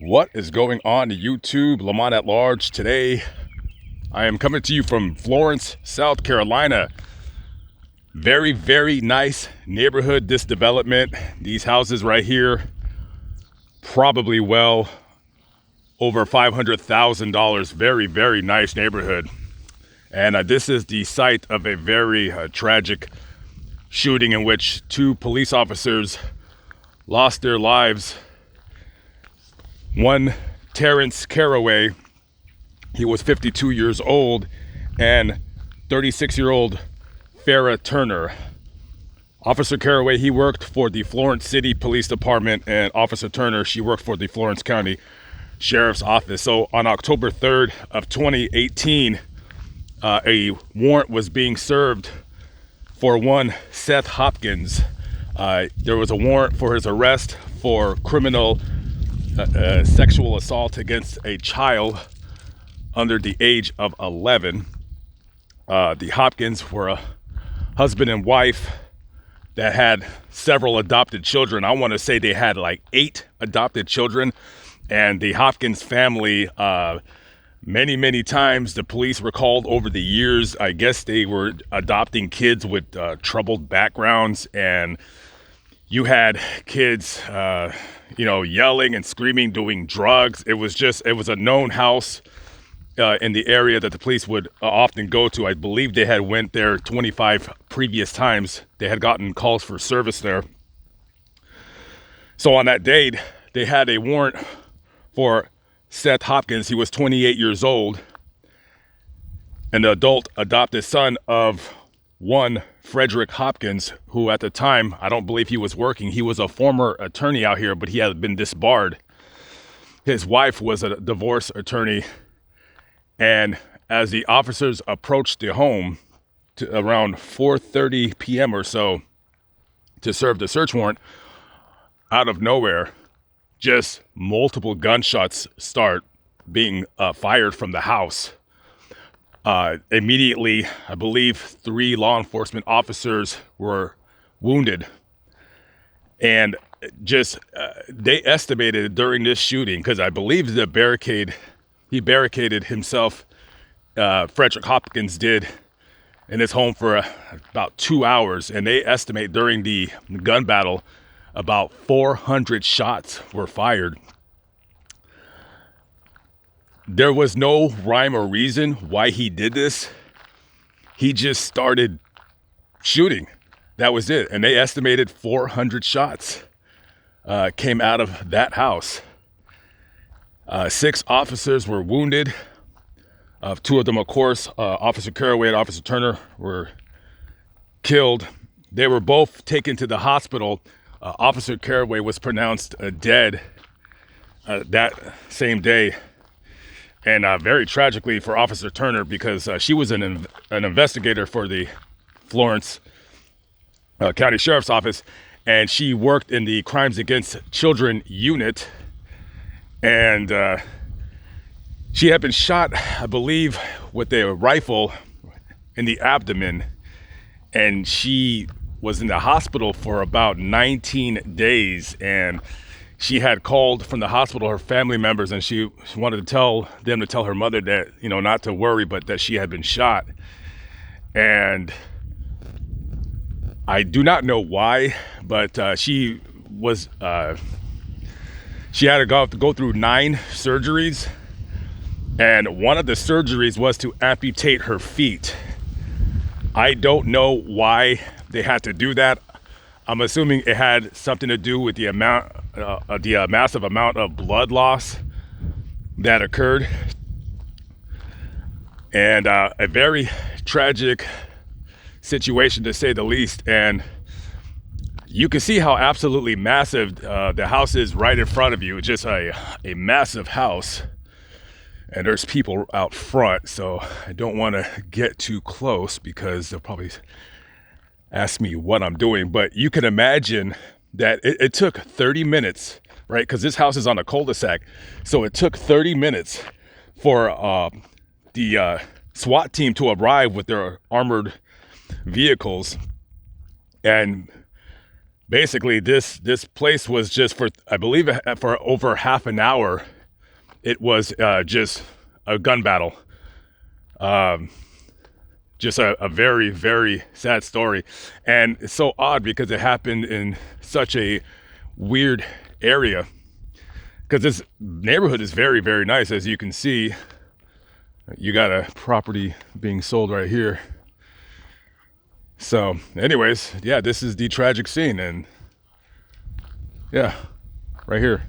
What is going on to YouTube? Lamont at large. Today I am coming to you from Florence, South Carolina. Very, very nice neighborhood, this development. These houses right here, probably well over $500,000. Very, very nice neighborhood. And this is the site of a very tragic shooting in which two police officers lost their lives. One, Terrence Carraway, he was 52 years old, and 36-year-old Farrah Turner. Officer Carraway, he worked for the Florence City Police Department, and Officer Turner, she worked for the Florence County Sheriff's Office. So on October 3rd of 2018, a warrant was being served for one Seth Hopkins. There was a warrant for his arrest for criminal sexual assault against a child under the age of 11. The Hopkins were a husband and wife that had several adopted children. I want to say they had like 8 adopted children. And the Hopkins family, many times the police were called over the years. I guess they were adopting kids with troubled backgrounds, and you had kids yelling and screaming, doing drugs. It was a known house in the area that the police would often go to. I believe they had went there 25 previous times. They had gotten calls for service there. So on that date, they had a warrant for Seth Hopkins. He was 28 years old, an adult adopted son of one Frederick Hopkins, who at the time, I don't believe he was working. He was a former attorney out here, but he had been disbarred. His wife was a divorce attorney. And as the officers approached the home around 4:30 p.m. or so to serve the search warrant, out of nowhere, just multiple gunshots start being fired from the house. Immediately, I believe 3 law enforcement officers were wounded. And just, they estimated during this shooting, because I believe he barricaded himself, Frederick Hopkins did, in his home for about 2 hours. And they estimate during the gun battle, about 400 shots were fired. There was no rhyme or reason why he did this. He just started shooting. That was it. And they estimated 400 shots came out of that house. 6 officers were wounded. 2 of them, of course, Officer Carraway and Officer Turner, were killed. They were both taken to the hospital. Officer Carraway was pronounced dead that same day. And very tragically for Officer Turner, because she was an investigator for the Florence County Sheriff's Office, and she worked in the Crimes Against Children unit. And she had been shot, I believe, with a rifle in the abdomen, and she was in the hospital for about 19 days. And she had called from the hospital her family members, and she wanted to tell her mother that, not to worry, but that she had been shot. And I do not know why, but she had to go through 9 surgeries, and one of the surgeries was to amputate her feet. I don't know why they had to do that. I'm assuming it had something to do with the massive amount of blood loss that occurred. And a very tragic situation, to say the least. And you can see how absolutely massive the house is right in front of you. It's just a massive house. And there's people out front, so I don't want to get too close because they'll probably ask me what I'm doing. But you can imagine that it took 30 minutes, right? Because this house is on a cul-de-sac. So it took 30 minutes for the SWAT team to arrive with their armored vehicles and basically this place was just for, I believe, for over half an hour. It was just a gun battle. Just a very, very sad story. And it's so odd because it happened in such a weird area, because this neighborhood is very, very nice. As you can see, you got a property being sold right here. So anyways, yeah, this is the tragic scene. And yeah, right here.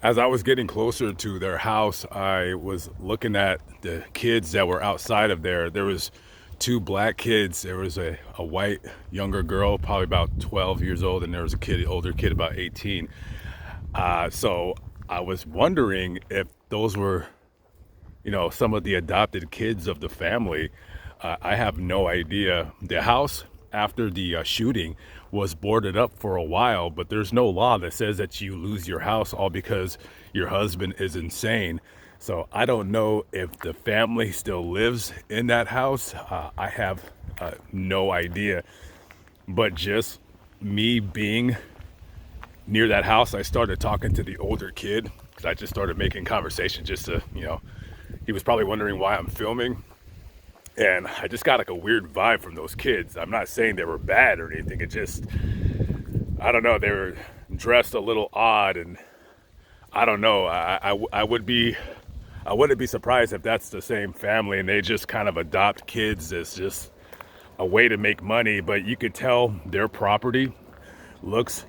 As I was getting closer to their house, I was looking at the kids that were outside of there. There was two black kids. There was a white younger girl, probably about 12 years old, and there was a older kid, about 18. So I was wondering if those were, some of the adopted kids of the family. I have no idea. The house, after the shooting, was boarded up for a while, but there's no law that says that you lose your house all because your husband is insane. So I don't know if the family still lives in that house. I have no idea. But just me being near that house, I started talking to the older kid, because I just started making conversation just to, he was probably wondering why I'm filming. And I just got like a weird vibe from those kids. I'm not saying they were bad or anything. It just, I don't know, they were dressed a little odd, and I don't know. I wouldn't be surprised if that's the same family and they just kind of adopt kids as just a way to make money. But you could tell their property looks,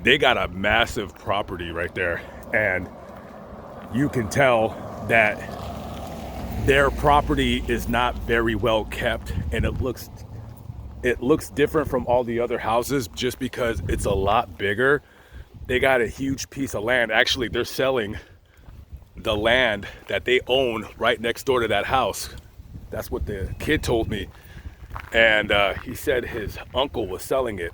they got a massive property right there, and you can tell that their property is not very well kept, and it looks different from all the other houses just because it's a lot bigger. They got a huge piece of land. Actually, they're selling the land that they own right next door to that house. That's what the kid told me. And he said his uncle was selling it.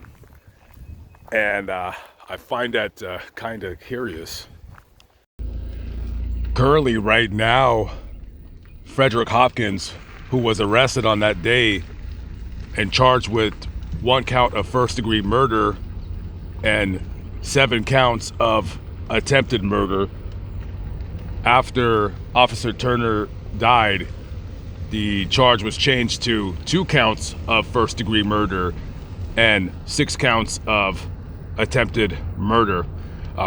And I find that kind of curious. Currently, right now, Frederick Hopkins, who was arrested on that day and charged with 1 count of first-degree murder and 7 counts of attempted murder. After Officer Turner died, the charge was changed to 2 counts of first-degree murder and 6 counts of attempted murder.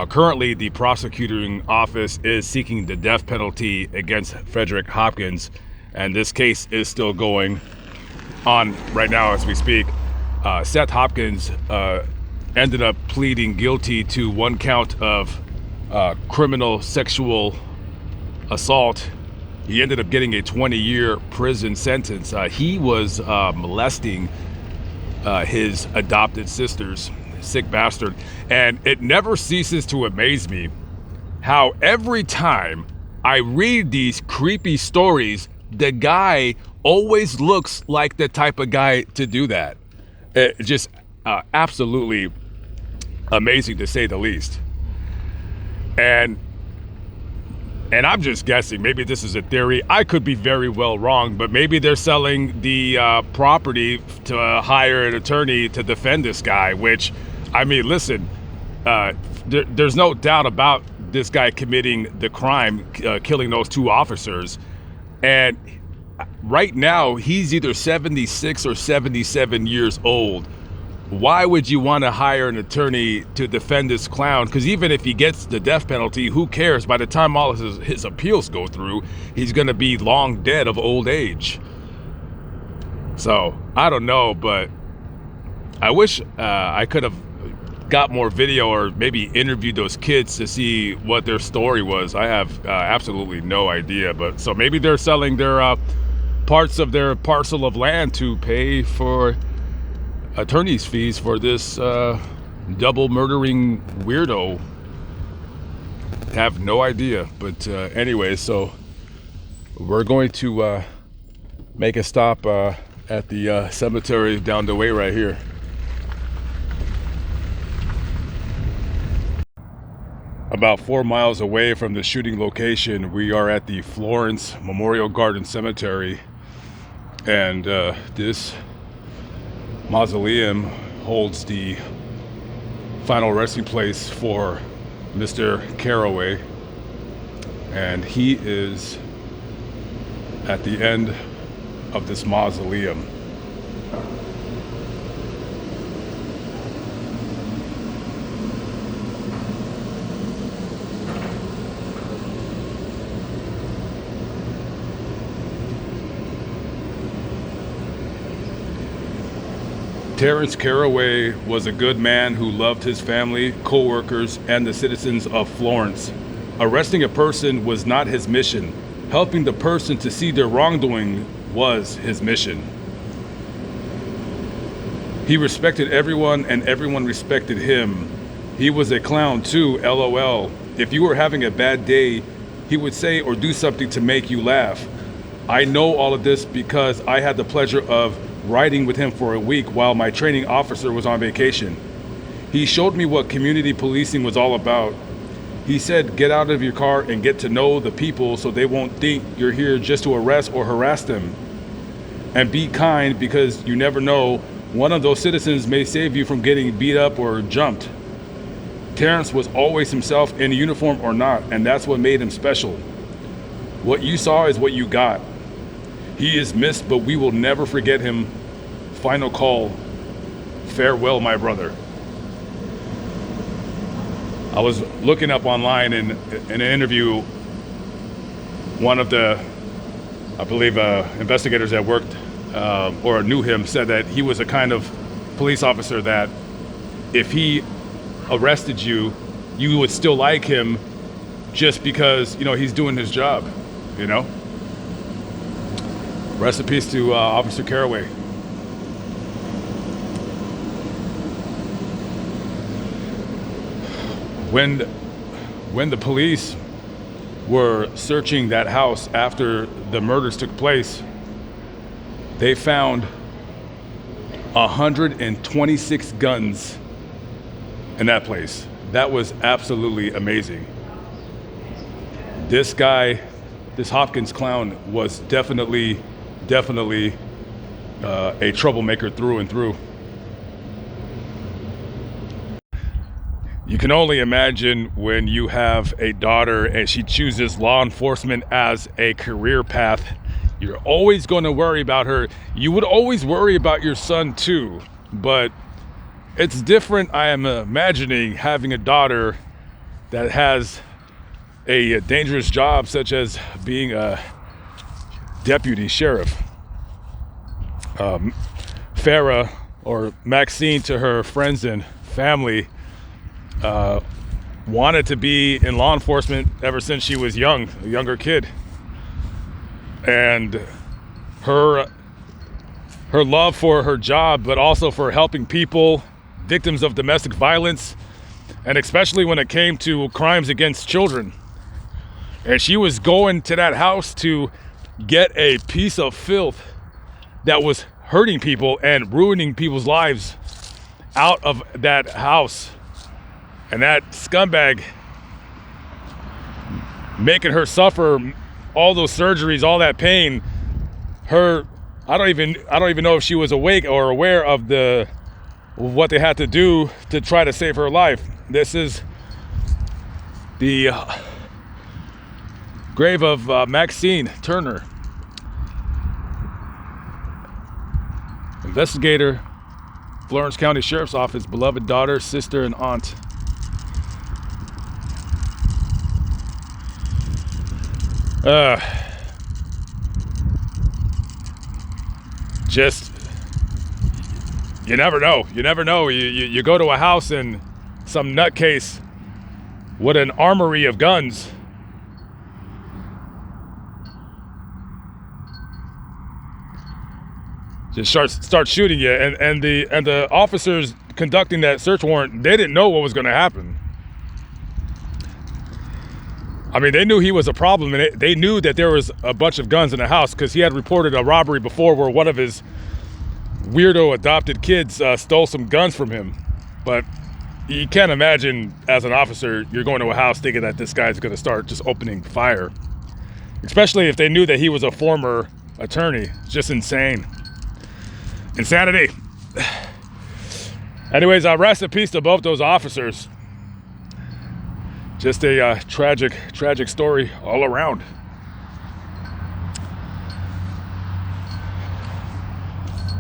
Currently, the prosecuting office is seeking the death penalty against Frederick Hopkins, and this case is still going on right now as we speak. Seth Hopkins ended up pleading guilty to 1 count of criminal sexual assault. He ended up getting a 20-year prison sentence. He was molesting his adopted sisters. Sick bastard. And it never ceases to amaze me how every time I read these creepy stories, the guy always looks like the type of guy to do that. It just absolutely amazing, to say the least. And I'm just guessing, maybe this is a theory, I could be very well wrong, but maybe they're selling the property to hire an attorney to defend this guy, which, listen, there's no doubt about this guy committing the crime, killing those 2 officers. And right now, he's either 76 or 77 years old. Why would you want to hire an attorney to defend this clown? Because even if he gets the death penalty, who cares? By the time all of his appeals go through, he's going to be long dead of old age. So, I don't know, but I wish I could have got more video or maybe interviewed those kids to see what their story was. I have absolutely no idea. But so maybe they're selling their parts of their parcel of land to pay for attorney's fees for this double murdering weirdo. Have no idea. But anyway, so we're going to make a stop at the cemetery down the way right here. About 4 miles away from the shooting location, we are at the Florence Memorial Garden Cemetery. And this mausoleum holds the final resting place for Mr. Carraway, and he is at the end of this mausoleum. Terrence Carraway was a good man who loved his family, co-workers, and the citizens of Florence. Arresting a person was not his mission. Helping the person to see their wrongdoing was his mission. He respected everyone and everyone respected him. He was a clown too, LOL. If you were having a bad day, he would say or do something to make you laugh. I know all of this because I had the pleasure of riding with him for a week while my training officer was on vacation. He showed me what community policing was all about. He said, get out of your car and get to know the people so they won't think you're here just to arrest or harass them. And be kind, because you never know, one of those citizens may save you from getting beat up or jumped. Terrence was always himself, in uniform or not, and that's what made him special. What you saw is what you got. He is missed, but we will never forget him. Final call. Farewell, my brother. I was looking up online in an interview, one of the, I believe, investigators that worked or knew him said that he was a kind of police officer that if he arrested you, you would still like him just because, you know, he's doing his job, you know? Rest in peace to Officer Carraway. When the police were searching that house after the murders took place, they found 126 guns in that place. That was absolutely amazing. This guy, this Hopkins clown, was definitely a troublemaker through and through. You can only imagine when you have a daughter and she chooses law enforcement as a career path. You're always going to worry about her. You would always worry about your son too, but it's different. I am imagining having a daughter that has a dangerous job, such as being a deputy sheriff. Farrah, or Maxine to her friends and family, wanted to be in law enforcement ever since she was young, a younger kid. And her love for her job, but also for helping people, victims of domestic violence, and especially when it came to crimes against children. And she was going to that house to get a piece of filth that was hurting people and ruining people's lives out of that house. And that scumbag making her suffer all those surgeries, all that pain. I don't even know if she was awake or aware of what they had to do to try to save her life. This is the grave of Maxine Turner. Investigator, Florence County Sheriff's Office, beloved daughter, sister, and aunt. Just, you never know. You never know. You go to a house and some nutcase with an armory of guns just start shooting you, and the officers conducting that search warrant, they didn't know what was going to happen. I mean, they knew he was a problem, and they knew that there was a bunch of guns in the house because he had reported a robbery before where one of his weirdo adopted kids stole some guns from him. But you can't imagine, as an officer, you're going to a house thinking that this guy's going to start just opening fire, especially if they knew that he was a former attorney. It's just insane. Insanity. Anyways, rest in peace to both those officers. Just a tragic story all around.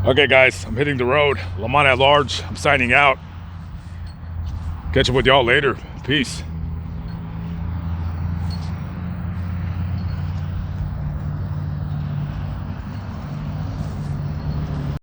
Okay, guys, I'm hitting the road. Lamont at large. I'm signing out. Catch up with y'all later. Peace.